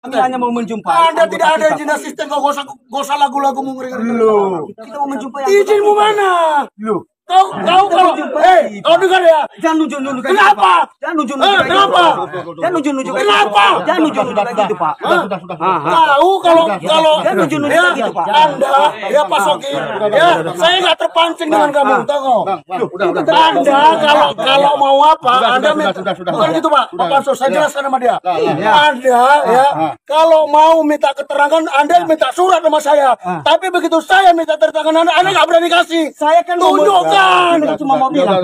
Kami hanya mau menjumpai. Anda tidak ada izin asisten, kau gosah lagu-lagu ngeri-ngeri. Kita mau menjumpai. Izinmu mana? Loh. Kau kalau kau dengar ya? Jangan nunjuk-nunjuk. Kenapa? Jangan nunjuk-nunjuk. Kenapa? Jangan nunjuk-nunjuk. Kenapa? Jangan nunjuk-nunjuk gitu, Pak. Tahu kalau Jangan nunjuk-nunjuk gitu, Pak. Anda ya Pak Soki, ya saya nggak terpancing dengan kamu, tahu? Anda kalau mau apa? Anda bukan gitu Pak. Pak Pansus, saya jelaskan sama dia. Anda ya kalau mau minta keterangan, Anda minta surat sama saya. Tapi begitu saya minta keterangan Anda nggak berani kasih. Saya kan tunjukkan. Kita cuma mau bilang.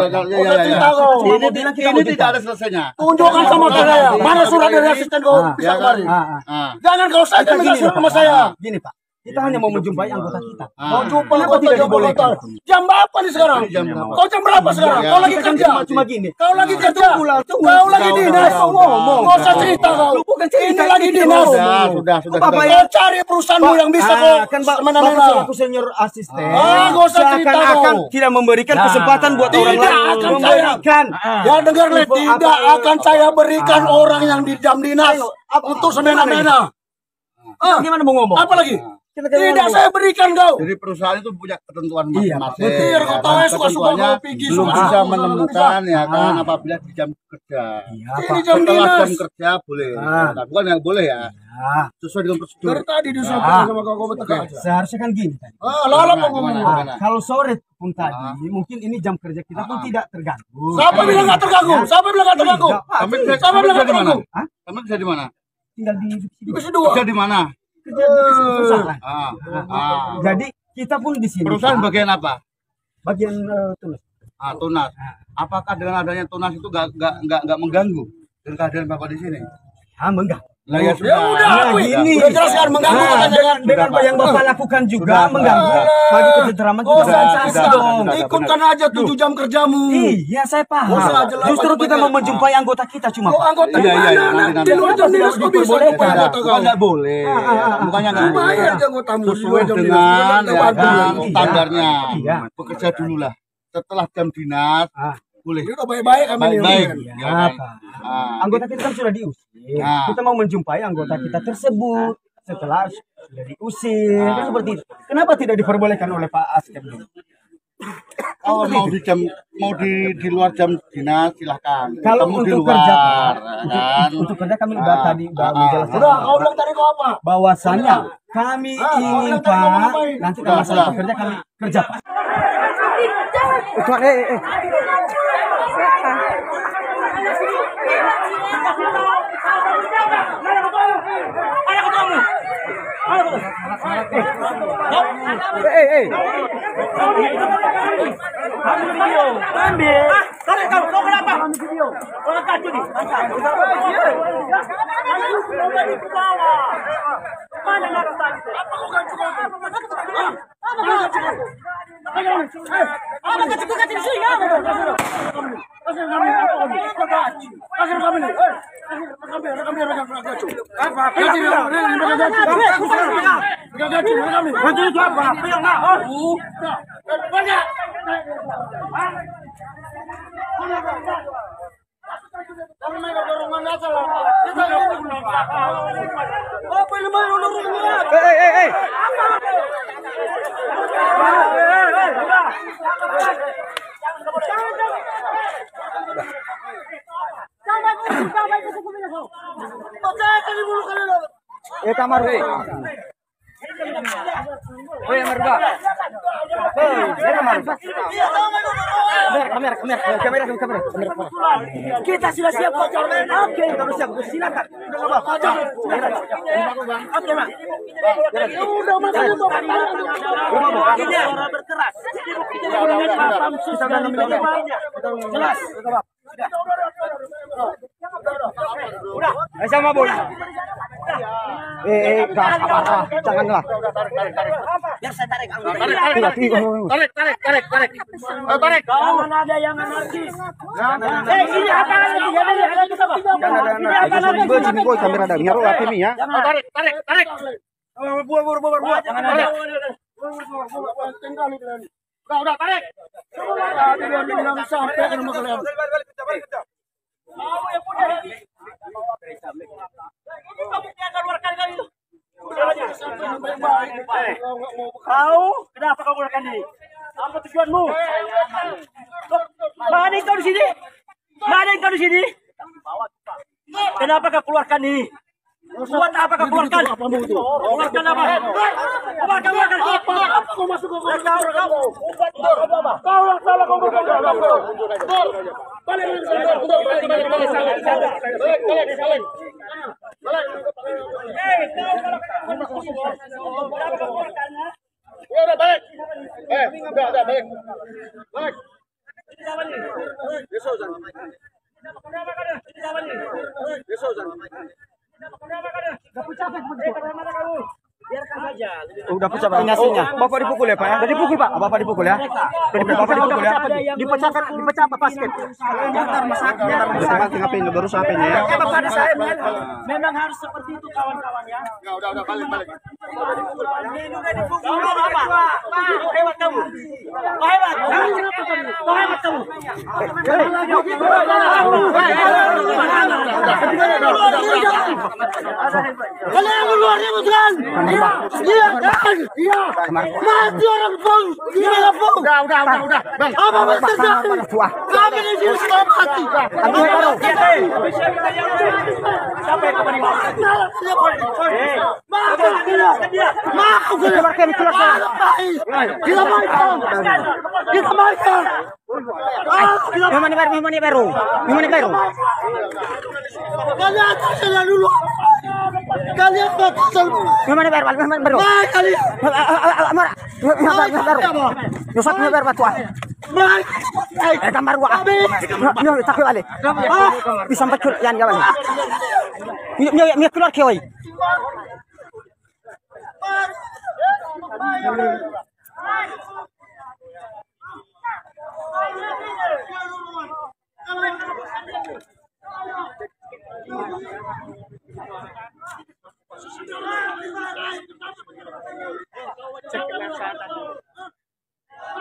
Ini tidak ada selesainya. Tunjukkan sama saya. Mana surat dari asisten kau bisa kemarin? Jangan kau saya minta surat sama saya. Gini Pak, kita hanya mau menjumpai anggota kita. Mau jumpa apa tidak dibolehkan? Jam berapa nih sekarang? Kau jam berapa sekarang? Kau lagi kerja? Cuma gini. Kau lagi kerja? Kau lagi dinas? Ngomong. Kau usah cerita kau. Ini lagi dinas. Sudah. Kau cari perusahaanmu yang bisa kau kan semena-mena. Bapak senior asisten. Gak usah cerita kau. Akan tidak memberikan kesempatan buat orang lain. Tidak akan saya. Ya dengar Le, tidak akan saya berikan orang yang di jam dinas untuk semena-mena. Gimana mau ngomong? Apa lagi? Tidak saya berikan kau. Jadi perusahaan itu punya ketentuan Iya, masing-masing. Betul, kau tahu suka-suka kau pergi. Belum bisa menemukan ya kan apabila di jam kerja. Ini jam Setelah dinas. jam kerja boleh. Nah, bukan yang boleh ya. Sesuai dengan prosedur. Dari tadi disuruh sama kau betul aja. Seharusnya kan gini tadi. Lalu apa ngomongnya? Kalau sore pun tadi, mungkin ini jam kerja kita pun tidak terganggu. Siapa bilang nggak terganggu? Siapa bilang nggak terganggu? Kamu Siapa bilang nggak kerja di mana? terganggu? Kamu kerja di mana? Tinggal di sini. Divisi 2. Kerja di mana? Kerja di perusahaan. Jadi kita pun di sini. Perusahaan bagian apa? Bagian tunas. Tunas. Apakah dengan adanya tunas itu nggak mengganggu dengan kehadiran Bapak di sini? Mengganggu. Lah ya Ya udah, gini. udah jelaskan mengganggu katanya. Dengan apa yang Bapak lakukan juga mengganggu bagi ketentraman juga. Sensasi dong. Ikutkan aja 7 jam kerjamu. Iya, saya paham. Jelas, Justru kita mau menjumpai anggota kita cuma. Oh, anggota mana? Di luar jam dinas kok bisa jumpa anggota kau? Nggak boleh. Bukannya nggak boleh. Bayar aja anggotamu. Sesuai Jam dengan dinas. ya kan standarnya. Iya. Bekerja dulu lah. Setelah jam dinas boleh. Ini udah baik-baik kami nih. Baik. Ya, Pak. Anggota kita kan sudah diusir. Kita mau menjumpai anggota kita tersebut setelah sudah diusir. Kan seperti itu. Kenapa tidak diperbolehkan oleh Pak Askem? Kalau mau di luar jam dinas silahkan. Kalau Kamu di untuk luar, kerja, kan? untuk kerja kami udah tadi menjelaskan. Udah, kau bilang tadi kau apa? Bahwasannya kami ingin Pak, nanti kalau masalah pekerja kami kerja Pak. Tarik kau kenapa? Orang kacau nih. Mana nak tadi? Apa kau kacau? Apa kacau di sini? Kasih kami apa kami? Kasih kami nih. Kamar. Kamera. Kita sudah siap kok. Oke, kita siap. Silakan. Oke, Mak. Udah masuk ini berkeras. Jelas. Udah. Sama bola. Janganlah. Biar saya tarik. Tarik. Jangan ada yang anarkis. Ini apa lagi? Ini apa kamera ada. Nyaruh lah kimi ya. Tarik. Buat. Jangan ada. Udah, tarik. Dia sampai ke rumah kalian. Mau yang punya ini. keluarkan kali itu. Kau kenapa kau keluarkan diri? Apa tujuanmu? Mana kau di sini? Mana kau di sini? Kenapa kau keluarkan diri? Buat apa kau keluarkan? Keluarkan apa? Keluarkan. Kau masuk kau. Kau salah kau. Balik. Udah balik. Udah balik. Balik. Udah pecah Pak. Bapak dipukul ya Pak ya? Udah dipukul Pak. Bapak dipukul ya? Oke, Bapak dipukul ya? Dipecah apa basket? Bentar masak. Ngapain baru sampai nih ya? Bapak ada saya memang harus seperti itu kawan-kawan ya. Udah balik. Ini udah dipukul. Apa? Hebat kamu. Hebat kamu. Kalian keluar betul. Iya. Mati orang pun. Gimana pun? Udah. Bang. Apa maksudnya? Kami di sini semua mati. Siapa yang kembali? Kita makan. Memang baru. Kalian tahan dulu. Kalian batal. Memang baru. Kalian. Nusaknya baru batuan. Gambar gua. Nyo takut balik. Bisa sampai yan gawan. Nyo keluar ke oi. Cek kesehatan.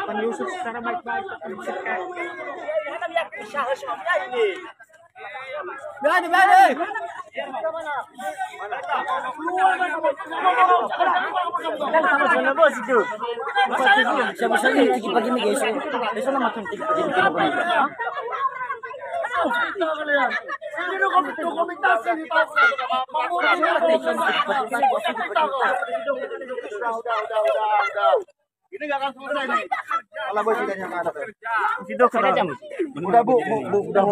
Penyusup secara baik-baik. Ini nggak akan selesai nih. Kalau bos tidak nyangka ada. Udah Bu, udah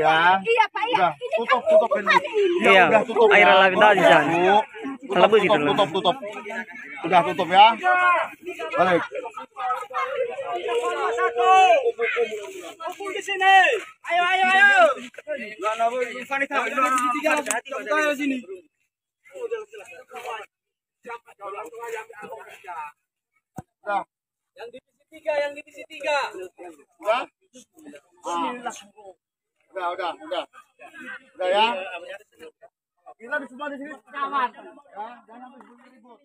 ya. Iya Pak ya. Udah, tutup ini. Iya, Udah tutup. air laut tadi jangan. Kalau bos itu. Tutup. Udah tutup ya. Balik. Kumpul di sini. Ayo. Sini. Udah. Yang divisi 3. Udah. Udah. Udah ya. Kita semua di sini kawan. Ya, jangan sampai ribut.